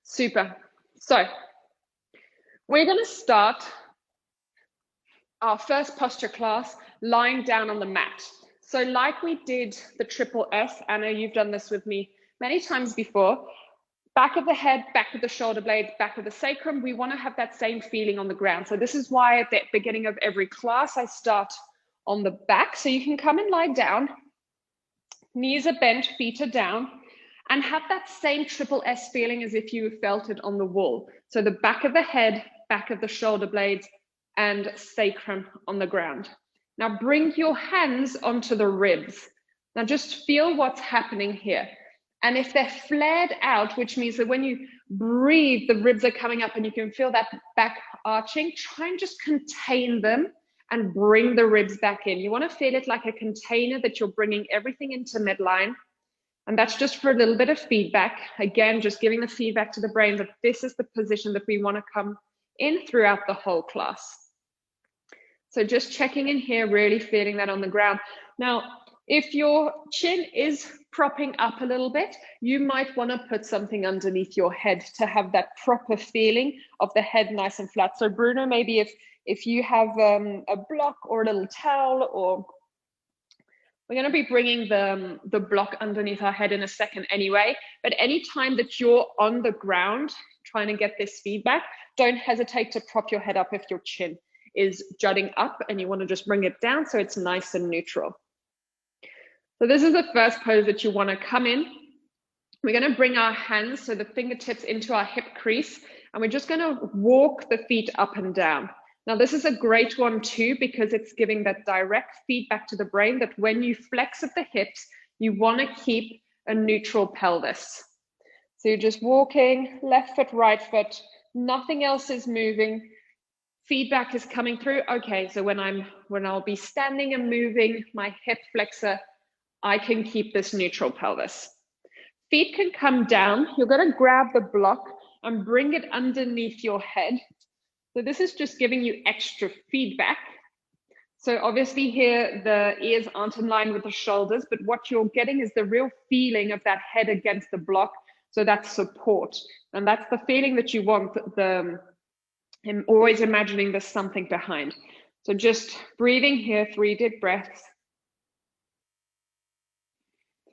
Super. So we're going to start our first posture class lying down on the mat. So like we did the triple S, Anna, you've done this with me many times before. Back of the head, back of the shoulder blades, back of the sacrum. We want to have that same feeling on the ground. So this is why at the beginning of every class, I start on the back. So you can come and lie down. Knees are bent, feet are down, and have that same triple S feeling as if you felt it on the wall. So the back of the head, back of the shoulder blades, and sacrum on the ground. Now bring your hands onto the ribs. Now just feel what's happening here. And if they're flared out, which means that when you breathe, the ribs are coming up and you can feel that back arching, try and just contain them and bring the ribs back in. You want to feel it like a container that you're bringing everything into midline. And that's just for a little bit of feedback. Again, just giving the feedback to the brain that this is the position that we want to come in throughout the whole class. So just checking in here, really feeling that on the ground. Now, if your chin is propping up a little bit, you might want to put something underneath your head to have that proper feeling of the head nice and flat. So Bruno, maybe if you have a block or a little towel, or we're going to be bringing the block underneath our head in a second anyway, but anytime that you're on the ground trying to get this feedback, don't hesitate to prop your head up if your chin is jutting up and you want to just bring it down so it's nice and neutral. So this is the first pose that you want to come in. We're going to bring our hands, so the fingertips, into our hip crease, and we're just going to walk the feet up and down. Now this is a great one too, because it's giving that direct feedback to the brain that when you flex at the hips, you want to keep a neutral pelvis. So you're just walking, left foot, right foot, nothing else is moving. Feedback is coming through. Okay, so when I'll be standing and moving my hip flexor, I can keep this neutral pelvis. Feet can come down. You're going to grab the block and bring it underneath your head. So this is just giving you extra feedback. So obviously here the ears aren't in line with the shoulders, but what you're getting is the real feeling of that head against the block. So that's support. And that's the feeling that you want. I'm always imagining there's something behind. So just breathing here, 3 deep breaths.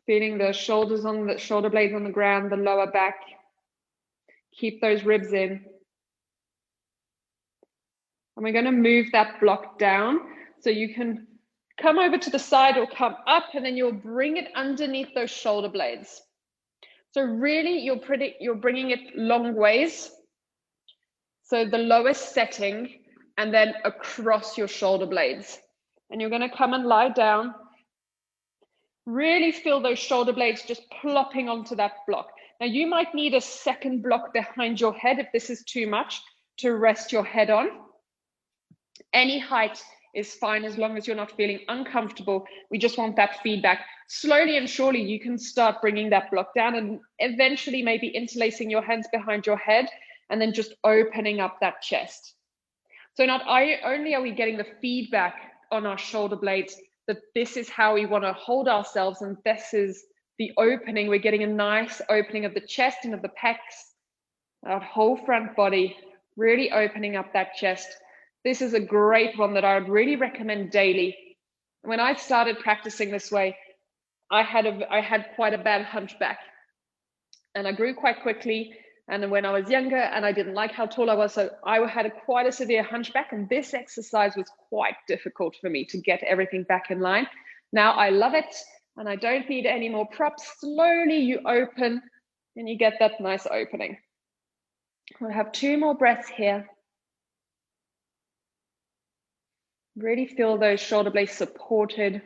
Feeling the shoulders on the shoulder blades on the ground, the lower back. Keep those ribs in. And we're going to move that block down. So you can come over to the side or come up, and then you'll bring it underneath those shoulder blades. So really you're bringing it long ways. So the lowest setting and then across your shoulder blades. And you're going to come and lie down. Really feel those shoulder blades just plopping onto that block. Now you might need a second block behind your head if this is too much to rest your head on. Any height is fine as long as you're not feeling uncomfortable. We just want that feedback. Slowly and surely you can start bringing that block down and eventually maybe interlacing your hands behind your head and then just opening up that chest. So not only are we getting the feedback on our shoulder blades that this is how we want to hold ourselves and this is the opening, we're getting a nice opening of the chest and of the pecs, our whole front body, really opening up that chest. This is a great one that I would really recommend daily. When I started practicing this way, I had quite a bad hunchback and I grew quite quickly. And then when I was younger and I didn't like how tall I was, so I had quite a severe hunchback, and this exercise was quite difficult for me to get everything back in line. Now I love it and I don't need any more props. Slowly you open and you get that nice opening. We'll have 2 more breaths here. Really feel those shoulder blades supported.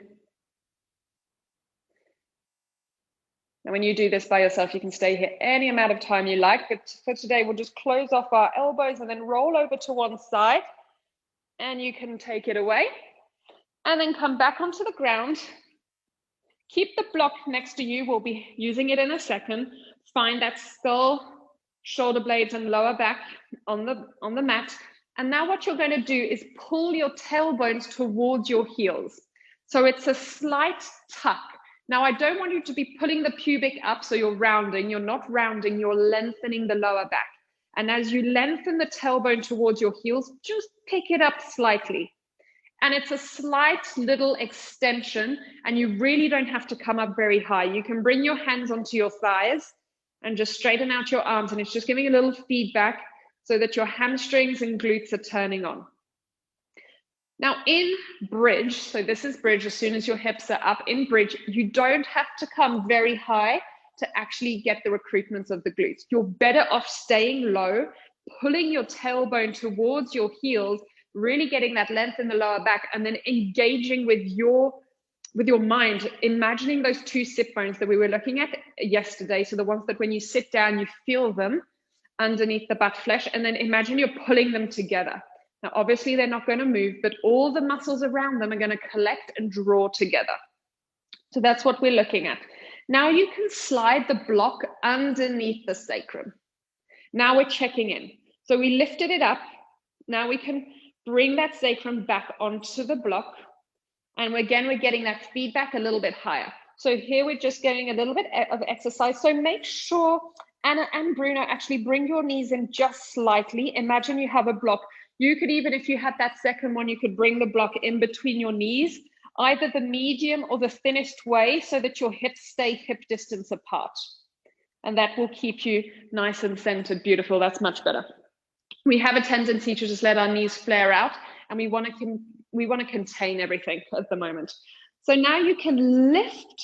And when you do this by yourself, you can stay here any amount of time you like. But for today, we'll just close off our elbows and then roll over to one side. And you can take it away. And then come back onto the ground. Keep the block next to you. We'll be using it in a second. Find that skull, shoulder blades, and lower back on the mat. And now what you're going to do is pull your tailbones towards your heels. So it's a slight tuck. Now, I don't want you to be pulling the pubic up, so you're rounding. You're not rounding, you're lengthening the lower back. And as you lengthen the tailbone towards your heels, just pick it up slightly. And it's a slight little extension, and you really don't have to come up very high. You can bring your hands onto your thighs and just straighten out your arms, and it's just giving a little feedback so that your hamstrings and glutes are turning on. Now in bridge, so this is bridge, as soon as your hips are up in bridge, you don't have to come very high to actually get the recruitments of the glutes. You're better off staying low, pulling your tailbone towards your heels, really getting that length in the lower back, and then engaging with your mind, imagining those two sit bones that we were looking at yesterday. So the ones that when you sit down, you feel them underneath the butt flesh, and then imagine you're pulling them together. Now, obviously they're not going to move, but all the muscles around them are going to collect and draw together. So that's what we're looking at. Now you can slide the block underneath the sacrum. Now we're checking in. So we lifted it up. Now we can bring that sacrum back onto the block. And again, we're getting that feedback a little bit higher. So here we're just getting a little bit of exercise. So make sure, Anna and Bruno, actually bring your knees in just slightly. Imagine you have a block. You could even, if you had that second one, you could bring the block in between your knees, either the medium or the thinnest way, so that your hips stay hip distance apart. And that will keep you nice and centered. Beautiful, that's much better. We have a tendency to just let our knees flare out, and we want to contain everything at the moment. So now you can lift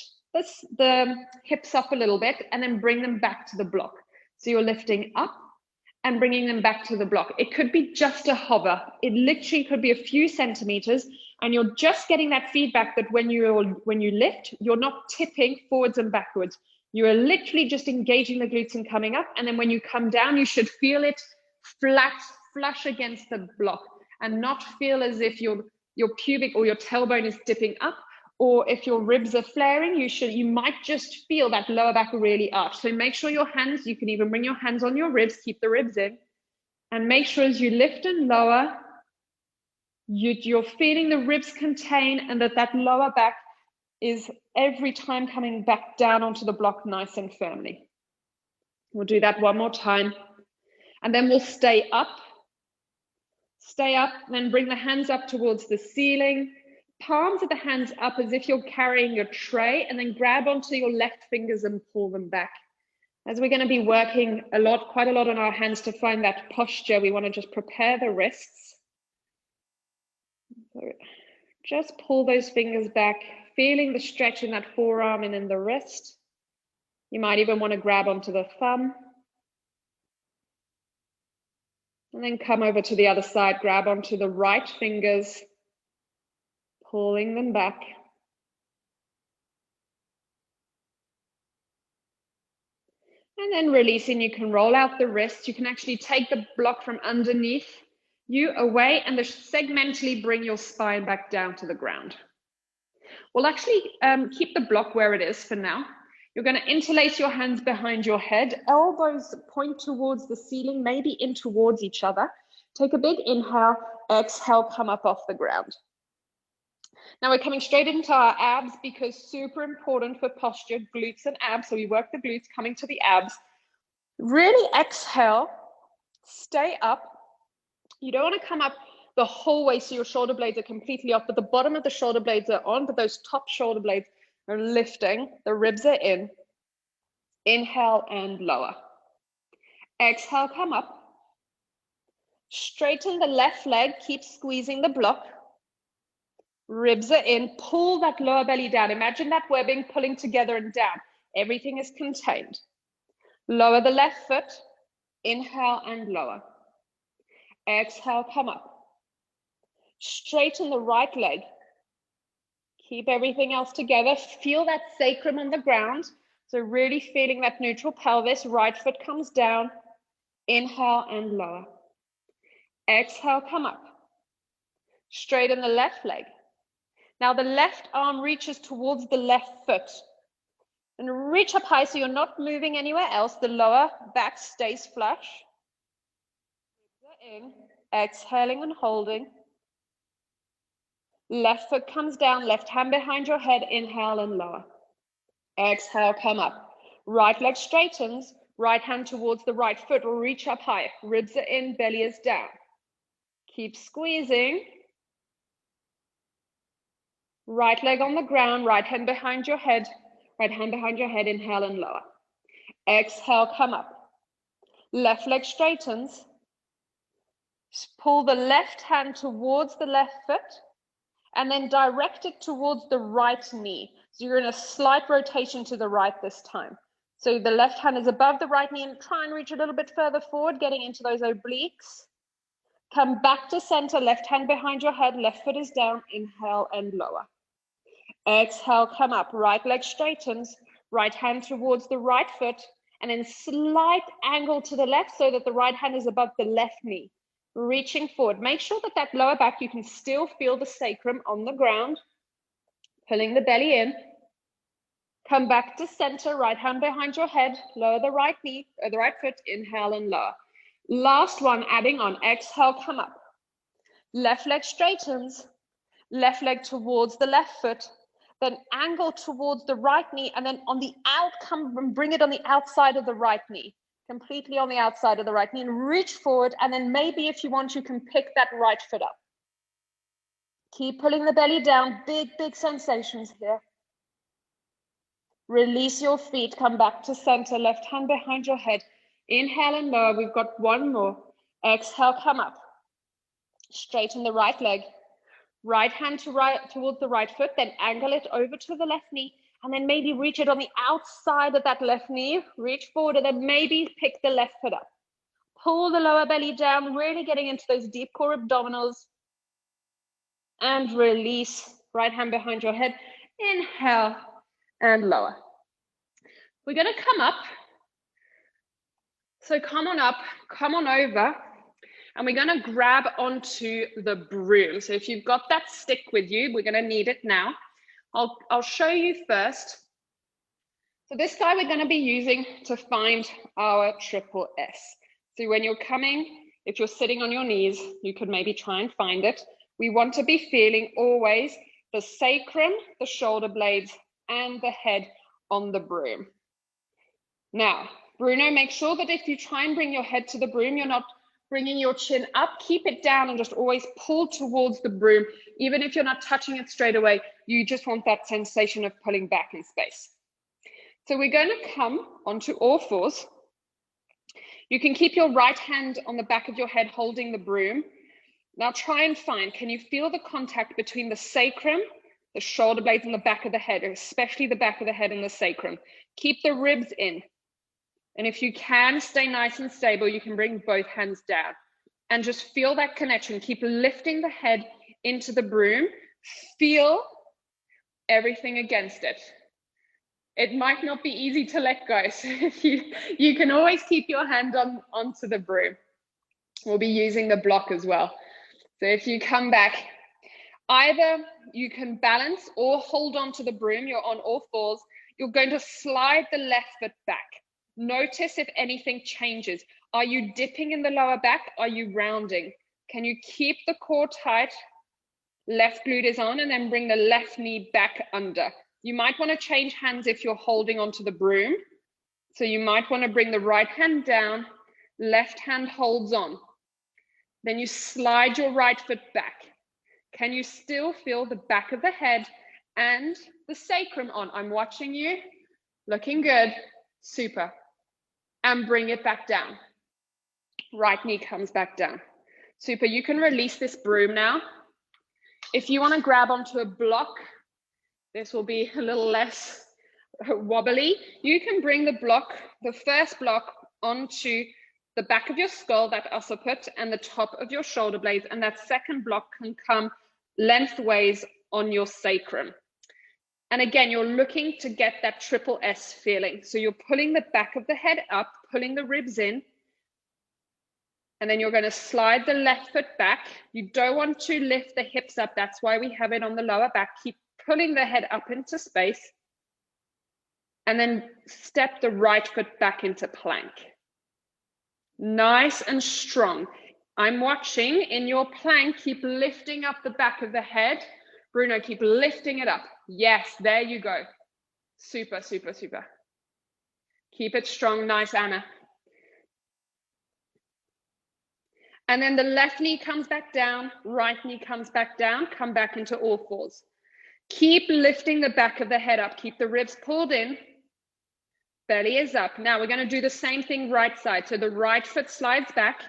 the hips up a little bit and then bring them back to the block. So you're lifting up and bringing them back to the block. It could be just a hover. It literally could be a few centimeters, and you're just getting that feedback that when you lift, you're not tipping forwards and backwards. You are literally just engaging the glutes and coming up, and then when you come down, you should feel it flush against the block, and not feel as if your pubic or your tailbone is dipping up, or if your ribs are flaring, you might just feel that lower back really arch. So make sure your hands, you can even bring your hands on your ribs, keep the ribs in, and make sure as you lift and lower, you're feeling the ribs contain, and that lower back is every time coming back down onto the block nice and firmly. We'll do that one more time. And then we'll stay up, then bring the hands up towards the ceiling. Palms of the hands up as if you're carrying your tray, and then grab onto your left fingers and pull them back. As we're going to be working quite a lot on our hands to find that posture, we want to just prepare the wrists. So just pull those fingers back, feeling the stretch in that forearm and in the wrist. You might even want to grab onto the thumb. And then come over to the other side, grab onto the right fingers, pulling them back. And then releasing, you can roll out the wrists. You can actually take the block from underneath you away, and segmentally bring your spine back down to the ground. We'll actually keep the block where it is for now. You're going to interlace your hands behind your head, elbows point towards the ceiling, maybe in towards each other. Take a big inhale, exhale, come up off the ground. Now we're coming straight into our abs, because super important for posture, glutes and abs. So we work the glutes, coming to the abs. Really exhale, stay up. You don't want to come up the whole way so your shoulder blades are completely off, but the bottom of the shoulder blades are on, but those top shoulder blades are lifting. The ribs are in. Inhale and lower. Exhale, come up. Straighten the left leg, keep squeezing the block. Ribs are in, pull that lower belly down. Imagine that webbing pulling together and down. Everything is contained. Lower the left foot, inhale and lower. Exhale, come up. Straighten the right leg. Keep everything else together. Feel that sacrum on the ground. So really feeling that neutral pelvis. Right foot comes down. Inhale and lower. Exhale, come up. Straighten the left leg. Now the left arm reaches towards the left foot. And reach up high so you're not moving anywhere else. The lower back stays flush. In, exhaling and holding. Left foot comes down, left hand behind your head, inhale and lower. Exhale, come up. Right leg straightens, right hand towards the right foot will reach up high. Ribs are in, belly is down. Keep squeezing. Right leg on the ground, right hand behind your head. Right hand behind your head, inhale and lower. Exhale, come up. Left leg straightens. Pull the left hand towards the left foot and then direct it towards the right knee. So you're in a slight rotation to the right this time. So the left hand is above the right knee and try and reach a little bit further forward, getting into those obliques. Come back to center, left hand behind your head, left foot is down, inhale and lower. Exhale, come up, right leg straightens, right hand towards the right foot, and then slight angle to the left so that the right hand is above the left knee. Reaching forward. Make sure that that lower back, you can still feel the sacrum on the ground, pulling the belly in. Come back to center, right hand behind your head, lower the right knee, or the right foot, inhale and lower. Last one, adding on, exhale, come up. Left leg straightens, left leg towards the left foot, then angle towards the right knee, and then on the out, come and bring it on the outside of the right knee, completely on the outside of the right knee, and reach forward, and then maybe if you want, you can pick that right foot up. Keep pulling the belly down, big, big sensations here. Release your feet, come back to center, left hand behind your head. Inhale and lower, we've got one more. Exhale, come up. Straighten the right leg. Right hand towards the right foot, then angle it over to the left knee, and then maybe reach it on the outside of that left knee. Reach forward and then maybe pick the left foot up. Pull the lower belly down, really getting into those deep core abdominals. And release, right hand behind your head. Inhale and lower. We're going to come up. So come on up, come on over, and we're going to grab onto the broom. So if you've got that stick with you, we're going to need it now. I'll show you first. So this guy we're going to be using to find our triple S. So when you're coming, if you're sitting on your knees, you could maybe try and find it. We want to be feeling always the sacrum, the shoulder blades, and the head on the broom. Now, Bruno, make sure that if you try and bring your head to the broom, you're not bringing your chin up. Keep it down and just always pull towards the broom. Even if you're not touching it straight away, you just want that sensation of pulling back in space. So we're going to come onto all fours. You can keep your right hand on the back of your head holding the broom. Now try and find, can you feel the contact between the sacrum, the shoulder blades, and the back of the head, especially the back of the head and the sacrum. Keep the ribs in. And if you can stay nice and stable, you can bring both hands down and just feel that connection. Keep lifting the head into the broom. Feel everything against it. It might not be easy to let go. So if you can always keep your hand onto the broom. We'll be using the block as well. So if you come back, either you can balance or hold on to the broom. You're on all fours. You're going to slide the left foot back. Notice if anything changes. Are you dipping in the lower back? Are you rounding? Can you keep the core tight? Left glute is on, and then bring the left knee back under. You might want to change hands if you're holding onto the broom. So you might want to bring the right hand down, left hand holds on. Then you slide your right foot back. Can you still feel the back of the head and the sacrum on? I'm watching you. Looking good. Super. And bring it back down. Right knee comes back down. Super. You can release this broom now. If you want to grab onto a block, this will be a little less wobbly. You can bring the block, the first block, onto the back of your skull, that occiput, and the top of your shoulder blades, and that second block can come lengthways on your sacrum. And again, you're looking to get that triple S feeling. So you're pulling the back of the head up, pulling the ribs in, and then you're going to slide the left foot back. You don't want to lift the hips up. That's why we have it on the lower back. Keep pulling the head up into space, and then step the right foot back into plank. Nice and strong. I'm watching in your plank. Keep lifting up the back of the head. Bruno, keep lifting it up. Yes, there you go. Super, super, super. Keep it strong. Nice, Anna. And then the left knee comes back down, right knee comes back down, come back into all fours. Keep lifting the back of the head up. Keep the ribs pulled in. Belly is up. Now we're going to do the same thing right side. So the right foot slides back.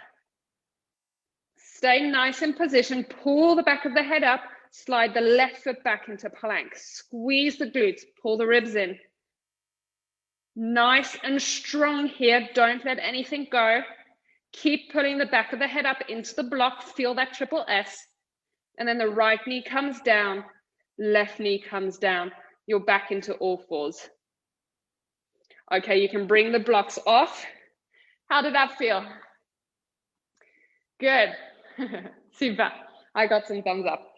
Stay nice in position. Pull the back of the head up. Slide the left foot back into plank. Squeeze the glutes. Pull the ribs in. Nice and strong here. Don't let anything go. Keep pulling the back of the head up into the block. Feel that triple S. And then the right knee comes down. Left knee comes down. You're back into all fours. Okay, you can bring the blocks off. How did that feel? Good. Super. I got some thumbs up.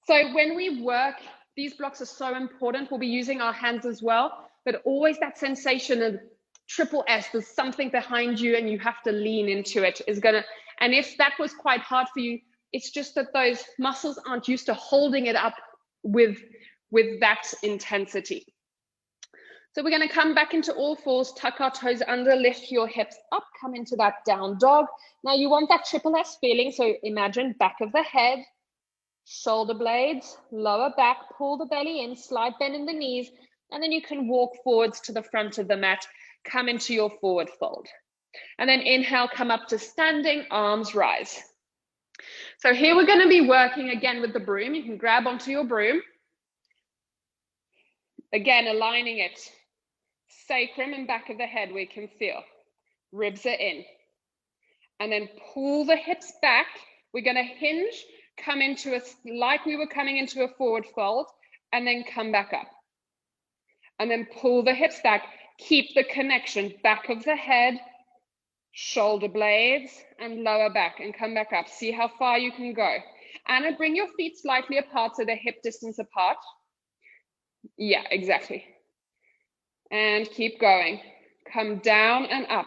So when we work, these blocks are so important. We'll be using our hands as well, but always that sensation of triple S, there's something behind you and you have to lean into it is gonna, and if that was quite hard for you, it's just that those muscles aren't used to holding it up with that intensity. So we're going to come back into all fours, tuck our toes under, lift your hips up, come into that down dog. Now you want that triple S feeling, so imagine back of the head, shoulder blades, lower back, pull the belly in, slide bend in the knees, and then you can walk forwards to the front of the mat, come into your forward fold. And then inhale, come up to standing, arms rise. So here we're going to be working again with the broom. You can grab onto your broom. Again, aligning it. Sacrum and back of the head we can feel. Ribs are in. And then pull the hips back. We're going to hinge, come into like we were coming into a forward fold, and then come back up. And then pull the hips back. Keep the connection, back of the head, shoulder blades, and lower back, and come back up. See how far you can go. Anna, bring your feet slightly apart so they're hip distance apart. Yeah, exactly. And keep going. Come down and up.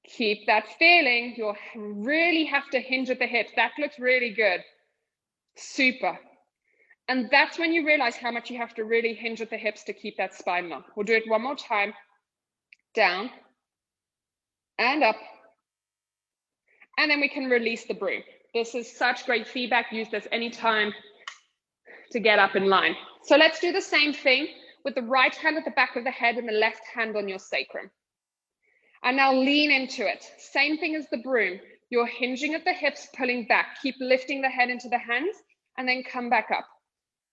Keep that feeling. You'll really have to hinge at the hips. That looks really good. Super. And that's when you realize how much you have to really hinge at the hips to keep that spine long. We'll do it one more time. Down and up. And then we can release the broom. This is such great feedback. Use this anytime to get up in line. So let's do the same thing with the right hand at the back of the head and the left hand on your sacrum. And now lean into it. Same thing as the broom. You're hinging at the hips, pulling back. Keep lifting the head into the hands and then come back up.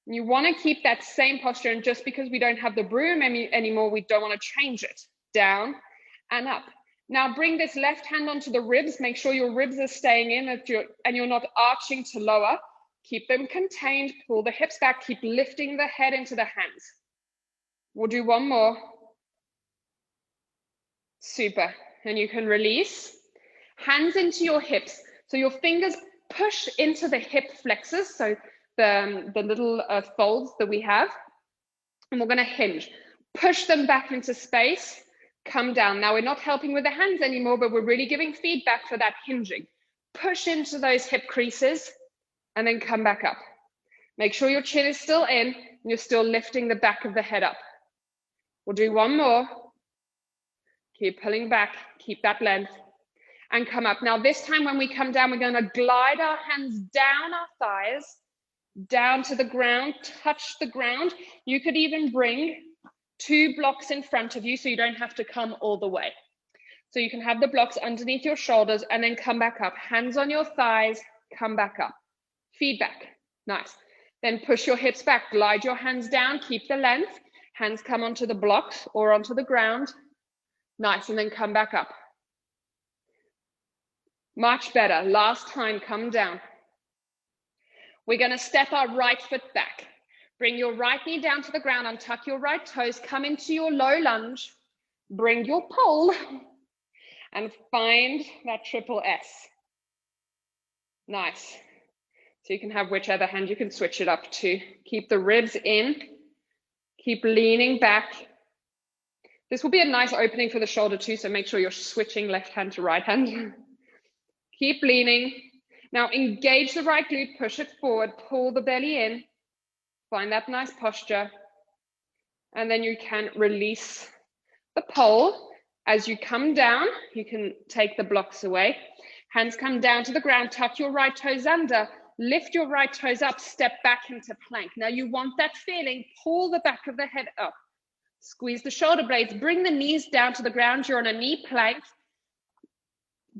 You want to keep that same posture, and just because we don't have the broom anymore, we don't want to change it. Down and up. Now bring this left hand onto the ribs. Make sure your ribs are staying in and you're not arching to lower. Keep them contained. Pull the hips back. Keep lifting the head into the hands. We'll do one more. Super. And you can release. Hands into your hips. So your fingers push into the hip flexors. So the little folds that we have. And we're going to hinge. Push them back into space. Come down. Now we're not helping with the hands anymore, but we're really giving feedback for that hinging. Push into those hip creases and then come back up. Make sure your chin is still in and you're still lifting the back of the head up. We'll do one more. Keep pulling back, keep that length, and come up. Now this time when we come down, we're going to glide our hands down our thighs, down to the ground, touch the ground. You could even bring 2 blocks in front of you so you don't have to come all the way. So you can have the blocks underneath your shoulders and then come back up. Hands on your thighs, come back up. Feedback, nice. Then push your hips back, glide your hands down, keep the length. Hands come onto the blocks or onto the ground. Nice, and then come back up. Much better. Last time, come down. We're going to step our right foot back. Bring your right knee down to the ground, untuck your right toes, come into your low lunge, bring your pole, and find that triple S. Nice. So you can have whichever hand, you can switch it up to. Keep the ribs in, keep leaning back. This will be a nice opening for the shoulder too, so make sure you're switching left hand to right hand. Keep leaning. Now engage the right glute, push it forward, pull the belly in. Find that nice posture. And then you can release the pole. As you come down, you can take the blocks away. Hands come down to the ground, tuck your right toes under, lift your right toes up, step back into plank. Now you want that feeling, pull the back of the head up. Squeeze the shoulder blades, bring the knees down to the ground. You're on a knee plank.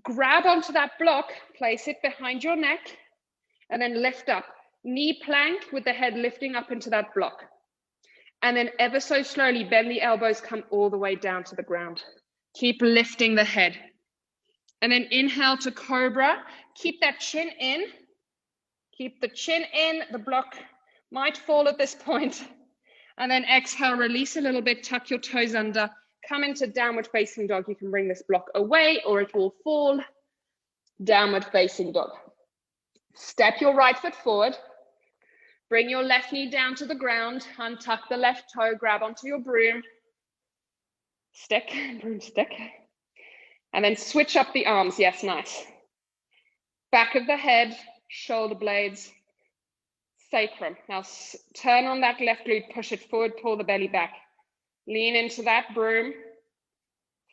Grab onto that block, place it behind your neck, and then lift up. Knee plank with the head lifting up into that block. And then ever so slowly, bend the elbows, come all the way down to the ground. Keep lifting the head. And then inhale to cobra. Keep that chin in. Keep the chin in. The block might fall at this point. And then exhale, release a little bit, tuck your toes under, come into downward facing dog. You can bring this block away or it will fall. Downward facing dog. Step your right foot forward. Bring your left knee down to the ground, untuck the left toe, grab onto your broom stick, and then switch up the arms. Yes, nice. Back of the head, shoulder blades, sacrum. Now turn on that left glute, push it forward, pull the belly back. Lean into that broom,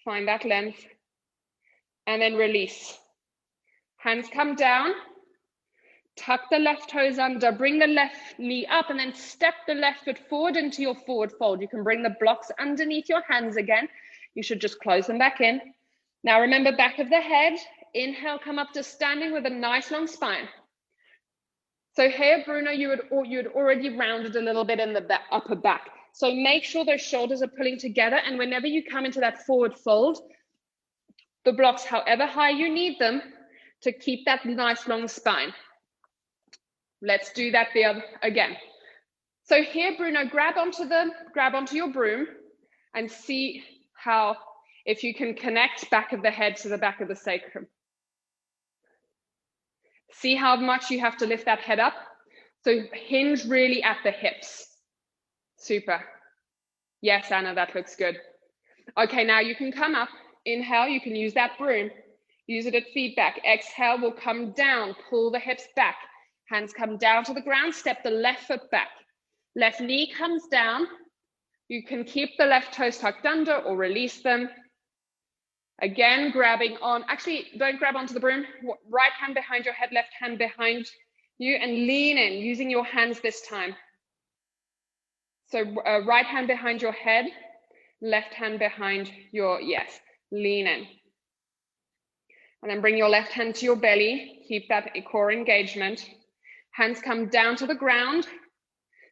find that length, and then release. Hands come down. Tuck the left toes under, bring the left knee up, and then step the left foot forward into your forward fold. You can bring the blocks underneath your hands again. You should just close them back in. Now remember, back of the head, inhale, come up to standing with a nice long spine. So here, Bruno, you had already rounded a little bit in the upper back. So make sure those shoulders are pulling together, and whenever you come into that forward fold, the blocks, however high you need them, to keep that nice long spine. Let's do that again. So here, Bruno, grab onto your broom and see if you can connect back of the head to the back of the sacrum. See how much you have to lift that head up. So hinge really at the hips. Super. Yes, Anna, that looks good. Okay, now you can come up. Inhale, you can use that broom. Use it at feedback. Exhale, we'll come down, pull the hips back. Hands come down to the ground, step the left foot back. Left knee comes down. You can keep the left toes tucked under or release them. Again, grabbing on, actually don't grab onto the broom. Right hand behind your head, left hand behind you, and lean in, using your hands this time. So right hand behind your head, left hand behind your, yes, lean in. And then bring your left hand to your belly, keep that core engagement. Hands come down to the ground,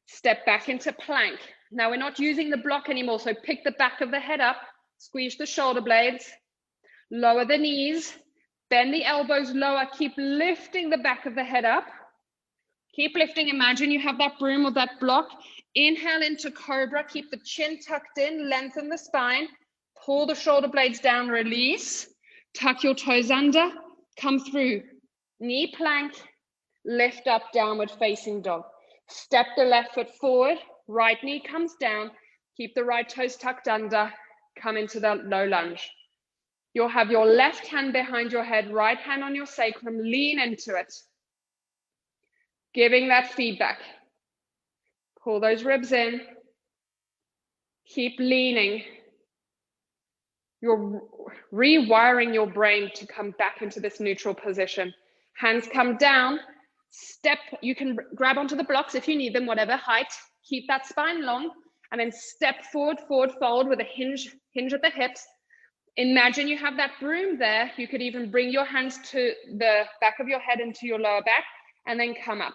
step back into plank. Now we're not using the block anymore, so pick the back of the head up, squeeze the shoulder blades, lower the knees, bend the elbows lower, keep lifting the back of the head up. Keep lifting, imagine you have that broom or that block. Inhale into cobra, keep the chin tucked in, lengthen the spine, pull the shoulder blades down, release, tuck your toes under, come through, knee plank, lift up, downward facing dog. Step the left foot forward, right knee comes down, keep the right toes tucked under, come into the low lunge. You'll have your left hand behind your head, right hand on your sacrum, lean into it. Giving that feedback. Pull those ribs in, keep leaning. You're rewiring your brain to come back into this neutral position. Hands come down. Step, you can grab onto the blocks if you need them, whatever height. Keep that spine long, and then step forward, forward fold with a hinge at the hips. Imagine you have that broom there. You could even bring your hands to the back of your head into your lower back, and then come up.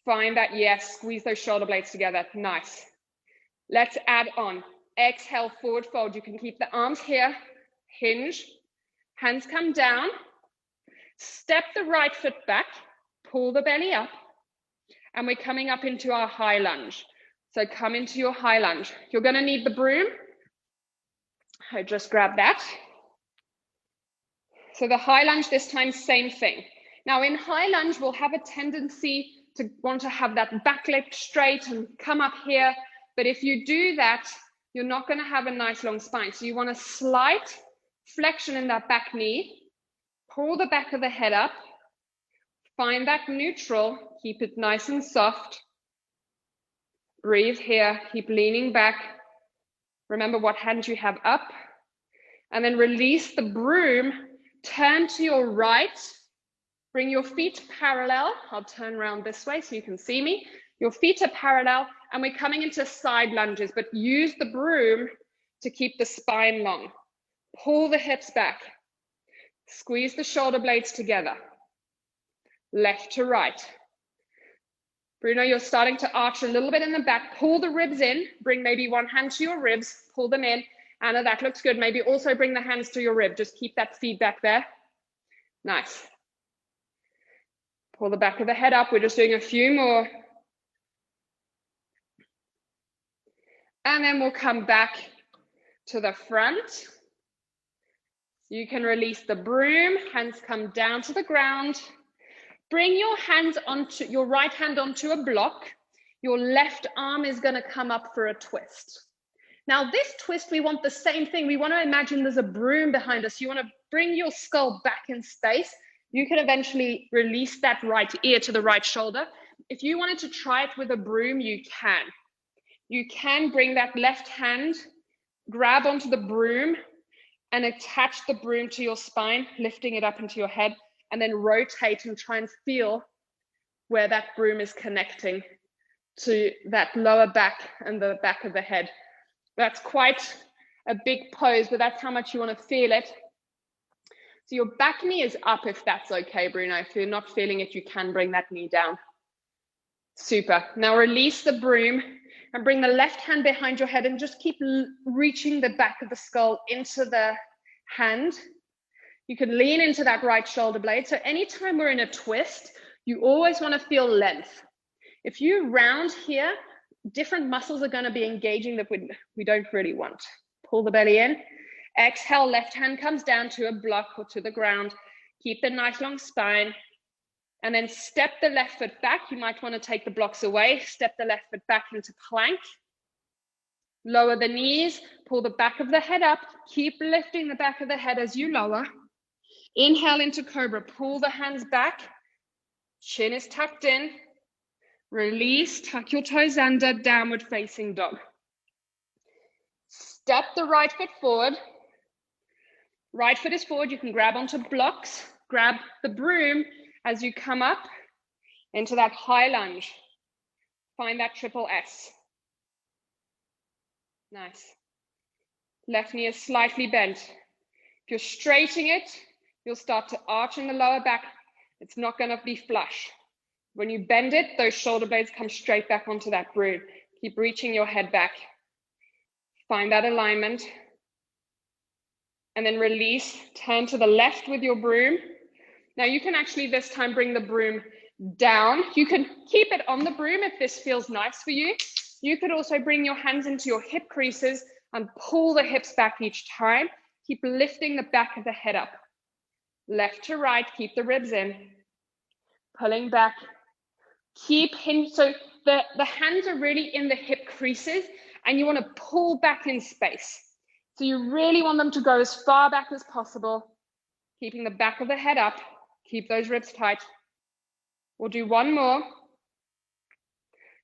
Find that, yes, squeeze those shoulder blades together, nice. Let's add on. Exhale, forward fold. You can keep the arms here, hinge, hands come down. Step the right foot back, pull the belly up, and we're coming up into our high lunge. So come into your high lunge. You're going to need the broom. I just grab that. So the high lunge this time, same thing. Now in high lunge, we'll have a tendency to want to have that back leg straight and come up here. But if you do that, you're not going to have a nice long spine. So you want a slight flexion in that back knee. Pull the back of the head up, find that neutral, keep it nice and soft. Breathe here, keep leaning back. Remember what hand you have up. And then release the broom, turn to your right, bring your feet parallel. I'll turn around this way so you can see me. Your feet are parallel and we're coming into side lunges, but use the broom to keep the spine long. Pull the hips back. Squeeze the shoulder blades together. Left to right. Bruno, you're starting to arch a little bit in the back. Pull the ribs in. Bring maybe one hand to your ribs. Pull them in. Anna, that looks good. Maybe also bring the hands to your rib. Just keep that feedback there. Nice. Pull the back of the head up. We're just doing a few more. And then we'll come back to the front. You can release the broom. Hands come down to the ground. Bring your hands onto your right hand onto a block. Your left arm is going to come up for a twist. Now this twist, we want the same thing. We want to imagine there's a broom behind us. You want to bring your skull back in space. You can eventually release that right ear to the right shoulder. If you wanted to try it with a broom, you can. You can bring that left hand, grab onto the broom and attach the broom to your spine, lifting it up into your head. And then rotate and try and feel where that broom is connecting to that lower back and the back of the head. That's quite a big pose, but that's how much you want to feel it. So your back knee is up if that's okay, Bruno. If you're not feeling it, you can bring that knee down. Super. Now release the broom and bring the left hand behind your head and just keep reaching the back of the skull into the hand. You can lean into that right shoulder blade. So anytime we're in a twist, you always want to feel length. If you round here, different muscles are going to be engaging that we don't really want. Pull the belly in. Exhale, left hand comes down to a block or to the ground. Keep the nice long spine. And then step the left foot back. You might want to take the blocks away. Step the left foot back into plank. Lower the knees. Pull the back of the head up. Keep lifting the back of the head as you lower. Inhale into cobra, pull the hands back, chin is tucked in, release, tuck your toes under, downward facing dog. Step the right foot forward. Right foot is forward, you can grab onto blocks, grab the broom as you come up into that high lunge. Find that triple S. Nice. Left knee is slightly bent. If you're straightening it, you'll start to arch in the lower back. It's not going to be flush. When you bend it, those shoulder blades come straight back onto that broom. Keep reaching your head back. Find that alignment. And then release. Turn to the left with your broom. Now you can actually this time bring the broom down. You can keep it on the broom if this feels nice for you. You could also bring your hands into your hip creases and pull the hips back each time. Keep lifting the back of the head up. Left to right, keep the ribs in. Pulling back. Keep him, so the hands are really in the hip creases and you want to pull back in space. So you really want them to go as far back as possible, keeping the back of the head up. Keep those ribs tight. We'll do one more.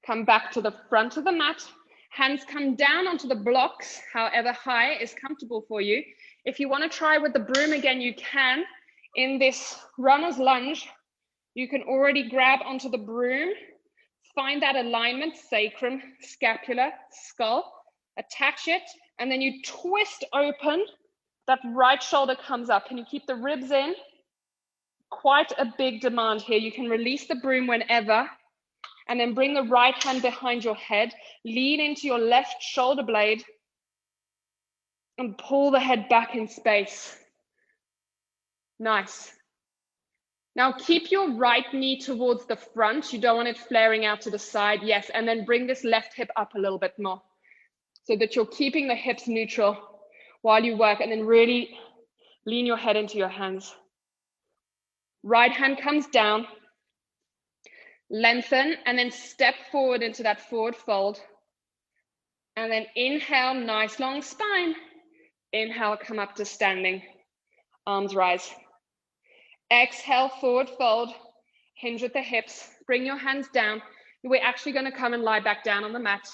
Come back to the front of the mat. Hands come down onto the blocks, however high is comfortable for you. If you want to try with the broom again, you can. In this runner's lunge, you can already grab onto the broom, find that alignment, sacrum, scapula, skull, attach it, and then you twist open, that right shoulder comes up. Can you keep the ribs in? Quite a big demand here. You can release the broom whenever, and then bring the right hand behind your head, lean into your left shoulder blade, and pull the head back in space. Nice. Now keep your right knee towards the front. You don't want it flaring out to the side. Yes, and then bring this left hip up a little bit more so that you're keeping the hips neutral while you work, and then really lean your head into your hands. Right hand comes down, lengthen, and then step forward into that forward fold. And then inhale, nice long spine. Inhale, come up to standing. Arms rise. Exhale, forward fold. Hinge at the hips. Bring your hands down. We're actually going to come and lie back down on the mat.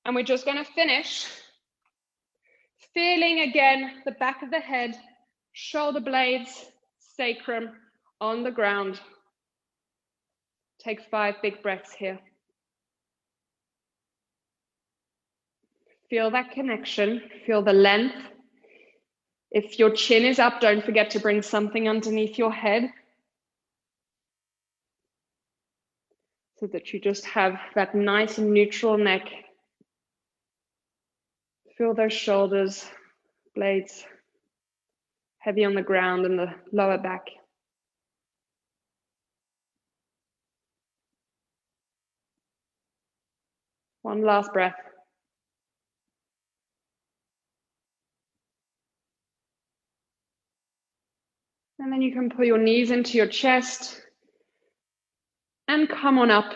And we're just going to finish feeling again the back of the head, shoulder blades, sacrum on the ground. Take 5 big breaths here. Feel that connection, feel the length. If your chin is up, don't forget to bring something underneath your head so that you just have that nice neutral neck. Feel those shoulders, blades, heavy on the ground and the lower back. One last breath. And then you can pull your knees into your chest and come on up.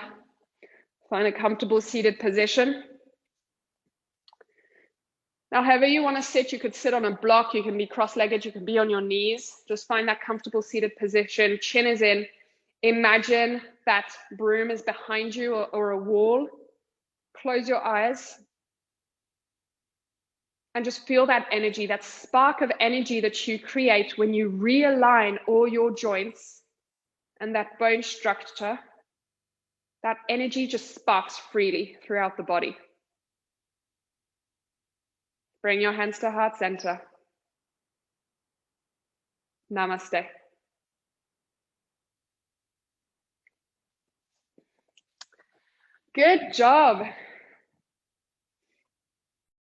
Find a comfortable seated position. Now, however you want to sit, you could sit on a block, you can be cross-legged, you can be on your knees. Just find that comfortable seated position. Chin is in. Imagine that broom is behind you or a wall. Close your eyes and just feel that energy, that spark of energy that you create when you realign all your joints and that bone structure. That energy just sparks freely throughout the body. Bring your hands to heart center. Namaste. Good job.